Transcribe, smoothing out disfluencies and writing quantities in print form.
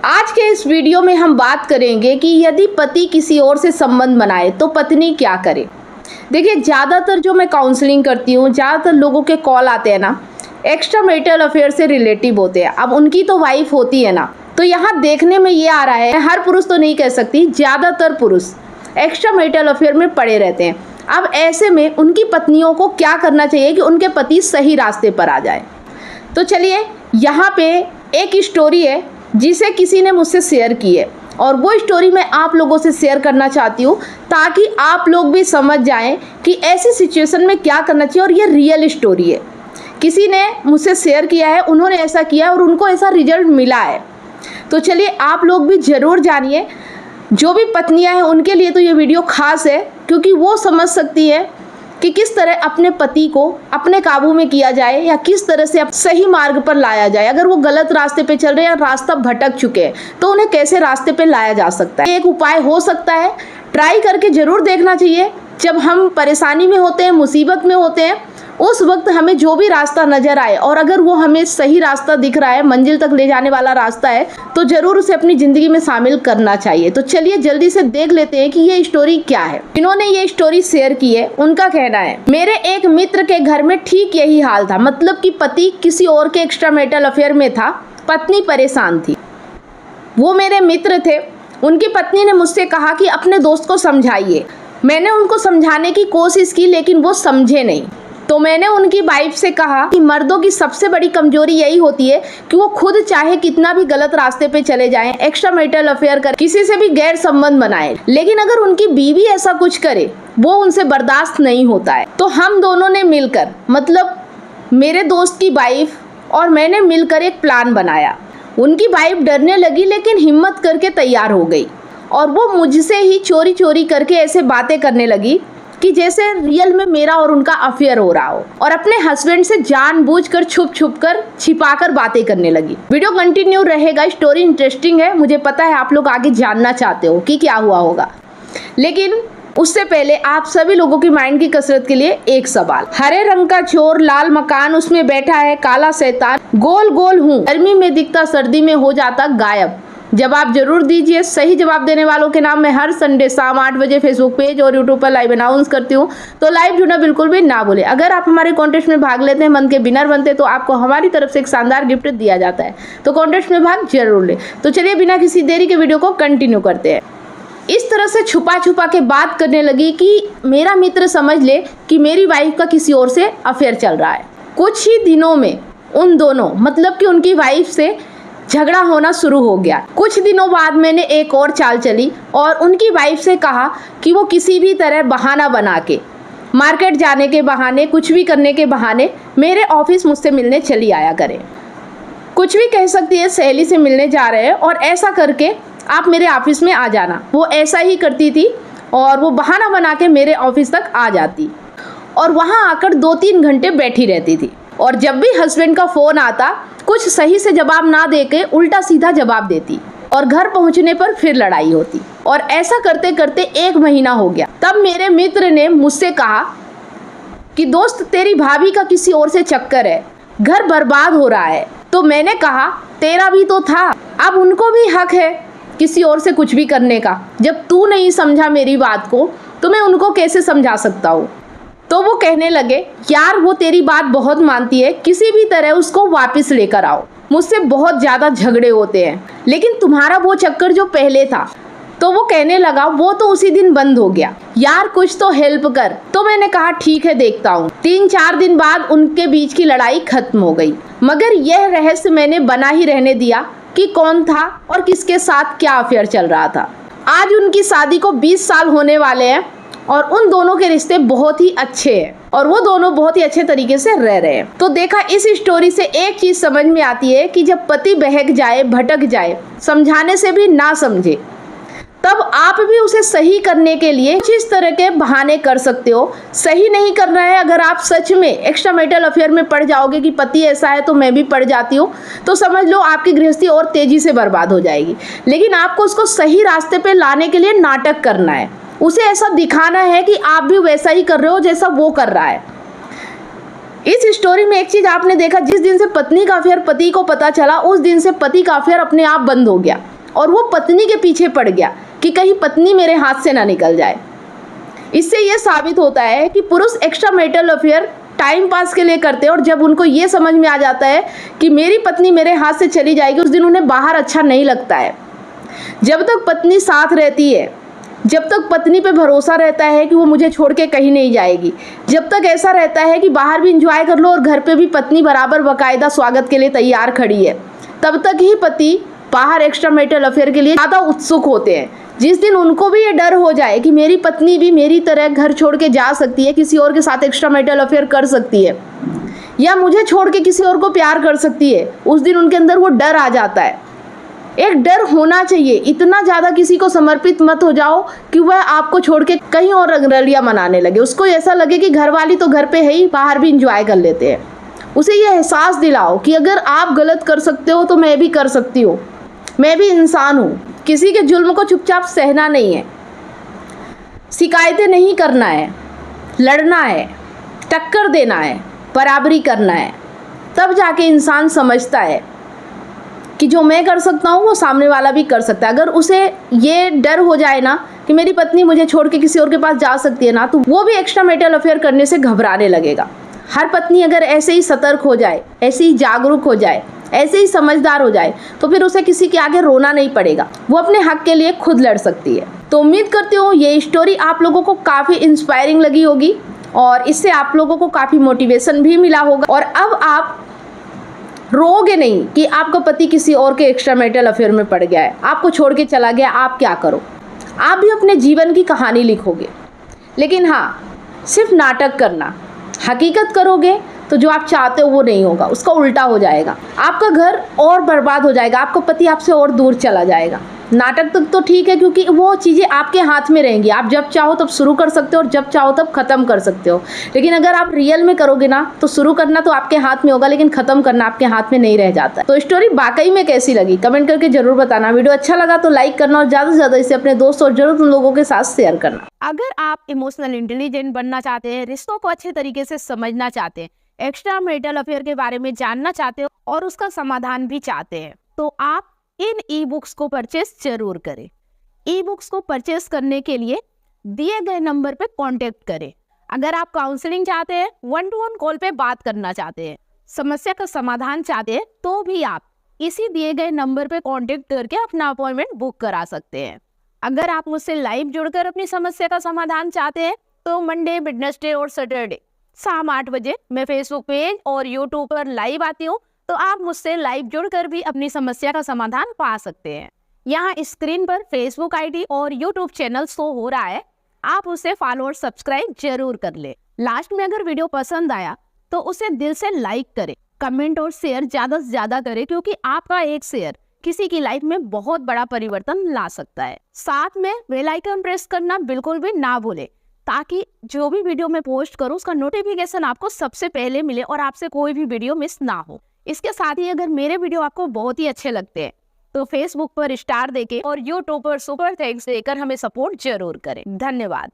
आज के इस वीडियो में हम बात करेंगे कि यदि पति किसी और से संबंध बनाए तो पत्नी क्या करे। देखिए, ज़्यादातर जो मैं काउंसलिंग करती हूँ, ज़्यादातर लोगों के कॉल आते हैं ना, एक्स्ट्रा मैरिटल अफेयर से रिलेटिव होते हैं। अब उनकी तो वाइफ होती है ना, तो यहाँ देखने में ये आ रहा है, हर पुरुष तो नहीं कह सकती, ज़्यादातर पुरुष एक्स्ट्रा मैरिटल अफेयर में पड़े रहते हैं। अब ऐसे में उनकी पत्नियों को क्या करना चाहिए कि उनके पति सही रास्ते पर आ जाए। तो चलिए, यहाँ पे एक स्टोरी है जिसे किसी ने मुझसे शेयर की है और वो स्टोरी मैं आप लोगों से शेयर करना चाहती हूँ ताकि आप लोग भी समझ जाएं कि ऐसी सिचुएशन में क्या करना चाहिए। और ये रियल स्टोरी है, किसी ने मुझसे शेयर किया है, उन्होंने ऐसा किया और उनको ऐसा रिजल्ट मिला है। तो चलिए, आप लोग भी ज़रूर जानिए। जो भी पत्नियां हैं उनके लिए तो ये वीडियो खास है, क्योंकि वो समझ सकती है कि किस तरह अपने पति को अपने काबू में किया जाए या किस तरह से सही मार्ग पर लाया जाए। अगर वो गलत रास्ते पे चल रहे हैं या रास्ता भटक चुके हैं तो उन्हें कैसे रास्ते पे लाया जा सकता है। एक उपाय हो सकता है, ट्राई करके ज़रूर देखना चाहिए। जब हम परेशानी में होते हैं, मुसीबत में होते हैं, उस वक्त हमें जो भी रास्ता नज़र आए और अगर वो हमें सही रास्ता दिख रहा है, मंजिल तक ले जाने वाला रास्ता है, तो ज़रूर उसे अपनी ज़िंदगी में शामिल करना चाहिए। तो चलिए जल्दी से देख लेते हैं कि ये स्टोरी क्या है। इन्होंने ये स्टोरी शेयर की है। उनका कहना है, मेरे एक मित्र के घर में ठीक यही हाल था। मतलब कि पति किसी और के एक्स्ट्रा मैरिटल अफेयर में था, पत्नी परेशान थी। वो मेरे मित्र थे। उनकी पत्नी ने मुझसे कहा कि अपने दोस्त को समझाइए। मैंने उनको समझाने की कोशिश की, लेकिन वो समझे नहीं। तो मैंने उनकी वाइफ से कहा कि मर्दों की सबसे बड़ी कमजोरी यही होती है कि वो खुद चाहे कितना भी गलत रास्ते पे चले जाएं, एक्स्ट्रा मैरिटल अफेयर कर, किसी से भी गैर संबंध बनाए, लेकिन अगर उनकी बीवी ऐसा कुछ करे वो उनसे बर्दाश्त नहीं होता है। तो हम दोनों ने मिलकर, मतलब मेरे दोस्त की वाइफ और मैंने मिलकर एक प्लान बनाया। उनकी वाइफ डरने लगी, लेकिन हिम्मत करके तैयार हो गई और वो मुझसे ही चोरी चोरी करके ऐसे बातें करने लगी कि जैसे रियल में मेरा और उनका अफेयर हो रहा हो, और अपने हस्बैंड से जानबूझकर छिपाकर बातें करने लगी। वीडियो कंटिन्यू रहेगा, स्टोरी इंटरेस्टिंग है। मुझे पता है आप लोग आगे जानना चाहते हो कि क्या हुआ होगा, लेकिन उससे पहले आप सभी लोगों की माइंड की कसरत के लिए एक सवाल। हरे रंग का चोर, लाल मकान, उसमें बैठा है काला शैतान, गोल गोल हूँ, गर्मी में दिखता सर्दी में हो जाता गायब। जवाब जरूर दीजिए। सही जवाब देने वालों के नाम मैं हर संडे शाम 8 बजे फेसबुक पेज और यूट्यूब पर लाइव अनाउंस करती हूँ, तो लाइव जुड़ना बिल्कुल भी ना भूलें। अगर आप हमारे कॉन्टेस्ट में भाग लेते हैं, मन के विनर बनते, तो आपको हमारी तरफ से एक शानदार गिफ्ट दिया जाता है। तो कॉन्टेस्ट में भाग जरूर लें। तो चलिए बिना किसी देरी के वीडियो को कंटिन्यू करते हैं। इस तरह से छुपा छुपा के बात करने लगी कि मेरा मित्र समझ ले कि मेरी वाइफ का किसी और से अफेयर चल रहा है। कुछ ही दिनों में उन दोनों, मतलब कि उनकी वाइफ से झगड़ा होना शुरू हो गया। कुछ दिनों बाद मैंने एक और चाल चली और उनकी वाइफ से कहा कि वो किसी भी तरह बहाना बना के, मार्केट जाने के बहाने, कुछ भी करने के बहाने मेरे ऑफिस मुझसे मिलने चली आया करें। कुछ भी कह सकती है, सहेली से मिलने जा रहे हैं और ऐसा करके आप मेरे ऑफिस में आ जाना। वो ऐसा ही करती थी और वो बहाना बना के मेरे ऑफिस तक आ जाती और वहाँ आकर 2-3 घंटे बैठी रहती थी। और जब भी हस्बैंड का फ़ोन आता, कुछ सही से जवाब ना देके उल्टा सीधा जवाब देती और घर पहुंचने पर फिर लड़ाई होती। और ऐसा करते करते 1 महीना हो गया। तब मेरे मित्र ने मुझसे कहा कि दोस्त, तेरी भाभी का किसी और से चक्कर है, घर बर्बाद हो रहा है। तो मैंने कहा, तेरा भी तो था, अब उनको भी हक है किसी और से कुछ भी करने का। जब तू नहीं समझा मेरी बात को, तो मैं उनको कैसे समझा सकता हूँ। तो वो कहने लगे, यार वो तेरी बात बहुत मानती है, किसी भी तरह उसको वापस लेकर आओ, मुझसे बहुत ज़्यादा झगड़े होते हैं, लेकिन तुम्हारा वो चक्कर जो पहले था। तो वो कहने लगा, वो तो उसी दिन बंद हो गया, यार कुछ तो हेल्प कर। तो मैंने कहा ठीक है, देखता हूँ। 3-4 दिन बाद उनके बीच की लड़ाई खत्म हो गई, मगर यह रहस्य मैंने बना ही रहने दिया कि कौन था और किसके साथ क्या अफेयर चल रहा था। आज उनकी शादी को 20 साल होने वाले हैं और उन दोनों के रिश्ते बहुत ही अच्छे हैं और वो दोनों बहुत ही अच्छे तरीके से रह रहे हैं। तो देखा, इस स्टोरी से एक चीज समझ में आती है कि जब पति बहक जाए, भटक जाए, समझाने से भी ना समझे, तब आप भी उसे सही करने के लिए कुछ इस तरह के बहाने कर सकते हो। सही नहीं करना है, अगर आप सच में एक्स्ट्रा मैरिटल अफेयर में पड़ जाओगे कि पति ऐसा है तो मैं भी पड़ जाती हूँ, तो समझ लो आपकी गृहस्थी और तेजी से बर्बाद हो जाएगी। लेकिन आपको उसको सही रास्ते पे लाने के लिए नाटक करना है, उसे ऐसा दिखाना है कि आप भी वैसा ही कर रहे हो जैसा वो कर रहा है। इस स्टोरी में एक चीज आपने देखा, जिस दिन से पत्नी का अफेयर पति को पता चला, उस दिन से पति का अफेयर अपने आप बंद हो गया और वो पत्नी के पीछे पड़ गया कि कहीं पत्नी मेरे हाथ से ना निकल जाए। इससे ये साबित होता है कि पुरुष extra marital affair time pass के लिए करते हैं, और जब उनको ये समझ में आ जाता है कि मेरी पत्नी मेरे हाथ से चली जाएगी, उस दिन उन्हें बाहर अच्छा नहीं लगता है। जब तक पत्नी साथ रहती है, जब तक पत्नी पे भरोसा रहता है कि वो मुझे छोड़ के कहीं नहीं जाएगी, जब तक ऐसा रहता है कि बाहर भी इंजॉय कर लो और घर पे भी पत्नी बराबर बाकायदा स्वागत के लिए तैयार खड़ी है, तब तक ही पति बाहर एक्स्ट्रा मैरिटल अफेयर के लिए ज़्यादा उत्सुक होते हैं। जिस दिन उनको भी ये डर हो जाए कि मेरी पत्नी भी मेरी तरह घर छोड़ के जा सकती है, किसी और के साथ एक्स्ट्रा मैरिटल अफेयर कर सकती है, या मुझे छोड़ के किसी और को प्यार कर सकती है, उस दिन उनके अंदर वो डर आ जाता है। एक डर होना चाहिए, इतना ज़्यादा किसी को समर्पित मत हो जाओ कि वह आपको छोड़ के कहीं और रंगरलियाँ मनाने लगे। उसको ऐसा लगे कि घर वाली तो घर पे है ही, बाहर भी इंजॉय कर लेते हैं। उसे ये एहसास दिलाओ कि अगर आप गलत कर सकते हो तो मैं भी कर सकती हूँ, मैं भी इंसान हूँ। किसी के जुल्म को चुपचाप सहना नहीं है, शिकायतें नहीं करना है, लड़ना है, टक्कर देना है, बराबरी करना है। तब जाके इंसान समझता है कि जो मैं कर सकता हूँ वो सामने वाला भी कर सकता है। अगर उसे ये डर हो जाए ना कि मेरी पत्नी मुझे छोड़ के किसी और के पास जा सकती है ना, तो वो भी एक्स्ट्रा मैरिटल अफेयर करने से घबराने लगेगा। हर पत्नी अगर ऐसे ही सतर्क हो जाए, ऐसे ही जागरूक हो जाए, ऐसे ही समझदार हो जाए, तो फिर उसे किसी के आगे रोना नहीं पड़ेगा, वो अपने हक के लिए खुद लड़ सकती है। तो उम्मीद करती हूँ ये स्टोरी आप लोगों को काफ़ी इंस्पायरिंग लगी होगी और इससे आप लोगों को काफ़ी मोटिवेशन भी मिला होगा, और अब आप रोओगे नहीं कि आपका पति किसी और के एक्स्ट्रा मैरिटल अफेयर में पड़ गया है, आपको छोड़ के चला गया, आप क्या करो। आप भी अपने जीवन की कहानी लिखोगे, लेकिन हाँ, सिर्फ नाटक करना, हकीकत करोगे तो जो आप चाहते हो वो नहीं होगा, उसका उल्टा हो जाएगा। आपका घर और बर्बाद हो जाएगा, आपका पति आपसे और दूर चला जाएगा। नाटक तक तो ठीक है, क्योंकि वो चीज़ें आपके हाथ में रहेंगी, आप जब चाहो तब शुरू कर सकते हो और जब चाहो तब ख़त्म कर सकते हो। लेकिन अगर आप रियल में करोगे ना, तो शुरू करना तो आपके हाथ में होगा, लेकिन ख़त्म करना आपके हाथ में नहीं रह जाता। तो स्टोरी वाकई में कैसी लगी कमेंट करके जरूर बताना। वीडियो अच्छा लगा तो लाइक करना और ज़्यादा से ज़्यादा इसे अपने दोस्तों और जरूरतमंद लोगों के साथ शेयर करना। अगर आप इमोशनल इंटेलिजेंट बनना चाहते हैं, रिश्तों को अच्छे तरीके से समझना चाहते हैं, एक्स्ट्रा मैरिटल अफेयर के बारे में जानना चाहते हो और उसका समाधान भी चाहते हैं, तो आप इन ई बुक्स को परचेस जरूर करें। ई बुक्स को परचेस करने के लिए दिए गए नंबर पे कांटेक्ट करें। अगर आप काउंसलिंग चाहते हैं, 1-to-1 कॉल पे बात करना चाहते हैं, समस्या का समाधान चाहते हैं, तो भी आप इसी दिए गए नंबर पे कांटेक्ट करके अपना अपॉइंटमेंट बुक करा सकते हैं। अगर आप मुझसे लाइव जुड़कर अपनी समस्या का समाधान चाहते हैं, तो मंडे, वेडनेसडे और सैटरडे शाम 8 बजे मैं फेसबुक पेज और यूट्यूब पर लाइव आती हूँ, तो आप मुझसे लाइव जुड़कर भी अपनी समस्या का समाधान पा सकते हैं। यहाँ स्क्रीन पर फेसबुक आईडी और यूट्यूब चैनल शो हो रहा है, आप उसे फॉलो और सब्सक्राइब जरूर कर ले। लास्ट में अगर वीडियो पसंद आया तो उसे दिल से लाइक करें, कमेंट और शेयर ज़्यादा से ज़्यादा करें, क्योंकि आपका एक शेयर किसी की लाइफ में बहुत बड़ा परिवर्तन ला सकता है। साथ में बेल आइकन प्रेस करना बिल्कुल भी ना भूलें, ताकि जो भी वीडियो मैं पोस्ट करूं उसका नोटिफिकेशन आपको सबसे पहले मिले और आपसे कोई भी वीडियो मिस ना हो। इसके साथ ही अगर मेरे वीडियो आपको बहुत ही अच्छे लगते हैं तो फेसबुक पर स्टार देके और यूट्यूब पर सुपर थैंक्स देकर हमें सपोर्ट जरूर करें। धन्यवाद।